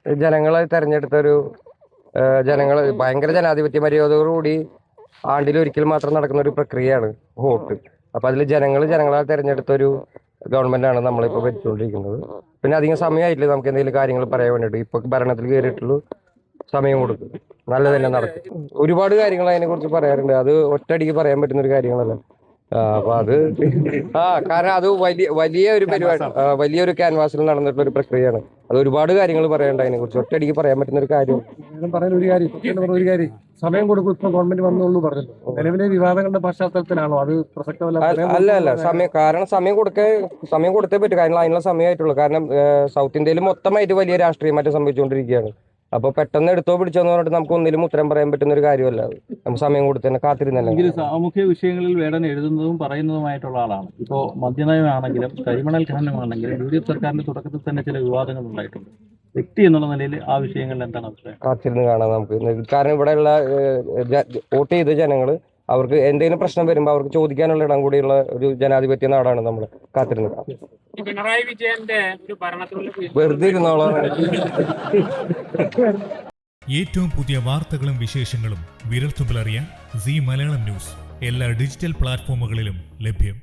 ജനങ്ങളെ തെരഞ്ഞെടുത്തൊരു ജനങ്ങൾ ഭയങ്കര ജനാധിപത്യ മര്യാദയോടുകൂടി ആണ്ടിലൊരിക്കൽ മാത്രം നടക്കുന്ന ഒരു പ്രക്രിയയാണ് വോട്ട്. അപ്പൊ അതിൽ ജനങ്ങളാൽ തെരഞ്ഞെടുത്തൊരു ഗവൺമെന്റാണ് നമ്മളിപ്പോൾ ഭരിച്ചുകൊണ്ടിരിക്കുന്നത്. പിന്നെ അധികം സമയമായിട്ടില്ല നമുക്ക് എന്തെങ്കിലും കാര്യങ്ങൾ പറയാൻ വേണ്ടിയിട്ട്. ഇപ്പൊ ഭരണത്തിൽ കയറിയിട്ടുള്ളൂ, സമയം കൊടുക്കും, നല്ലത് തന്നെ നടക്കും. ഒരുപാട് കാര്യങ്ങൾ അതിനെ കുറിച്ച് പറയാറുണ്ട്. അത് ഒറ്റയടിക്ക് പറയാൻ പറ്റുന്ന ഒരു കാര്യങ്ങളല്ല. അപ്പൊ അത് കാരണം അത് വലിയ ഒരു പരിപാടി, വലിയൊരു ക്യാൻവാസിൽ നടന്നിട്ടുള്ള ഒരു പ്രക്രിയയാണ്. അത് ഒരുപാട് കാര്യങ്ങൾ പറയാനുണ്ട് അതിനെ കുറിച്ച്. ഒറ്റയടിക്ക് പറയാൻ പറ്റുന്ന ഒരു കാര്യം പറയുന്ന ഒരു കാര്യം സമയം കൊടുക്കും. ഇപ്പൊ ഗവൺമെന്റ് വന്നുള്ളൂ പറഞ്ഞു. നിലവിലെ വിവാദങ്ങളുടെ പശ്ചാത്തലത്തിലാണോ അത് പ്രസക്തമല്ല? അല്ല സമയം കൊടുത്തേ പറ്റും. കാരണം അതിനുള്ള സമയമായിട്ടുള്ളൂ. കാരണം സൗത്ത് ഇന്ത്യയിൽ മൊത്തമായിട്ട് വലിയ രാഷ്ട്രീയ മാറ്റം സംഭവിച്ചുകൊണ്ടിരിക്കുകയാണ്. അപ്പൊ പെട്ടെന്ന് എടുത്തോ പിടിച്ചോന്ന് പറഞ്ഞിട്ട് നമുക്ക് ഒന്നിലും ഉത്തരം പറയാൻ പറ്റുന്ന ഒരു കാര്യമല്ല. നമുക്ക് സമയം കൊടുത്ത് തന്നെ കാത്തിരുന്നല്ലേ. സാമൂഹ്യ വിഷയങ്ങളിൽ വേടൻ എഴുതുന്നതും പറയുന്നതുമായിട്ടുള്ള ആളാണ്. ഇപ്പോൾ മദ്യനയമാണെങ്കിലും കരിമണൽ ഖനനമാണെങ്കിലും UDF സർക്കാരിന്റെ തുടക്കത്തിൽ തന്നെ ചില വിവാദങ്ങൾ ഉണ്ടായിട്ടുണ്ട്. വ്യക്തി എന്നുള്ള നിലയിൽ ആ വിഷയങ്ങളിൽ എന്താണ് അഭിപ്രായം? കാത്തിരുന്ന് കാണാം നമുക്ക്. കാരണം ഇവിടെയുള്ള വോട്ട് ചെയ്ത ജനങ്ങള് അവർക്ക് എന്തെങ്കിലും പ്രശ്നം വരുമ്പോൾ അവർക്ക് ചോദിക്കാനുള്ള ഇടം കൂടിയുള്ള ഒരു ജനാധിപത്യ നാടാണ് നമ്മൾ. കാത്തിരുന്ന് പിണറായി വിജയന്റെ ഒരു ഭരണത്തിലുള്ള വെറുതെ ഇരുന്നോളാം. ഏറ്റവും പുതിയ വാർത്തകളും വിശേഷങ്ങളും വിരൽത്തുമ്പിലറിയാൻ സീ മലയാളം ന്യൂസ് എല്ലാ ഡിജിറ്റൽ പ്ലാറ്റ്ഫോമുകളിലും ലഭ്യം.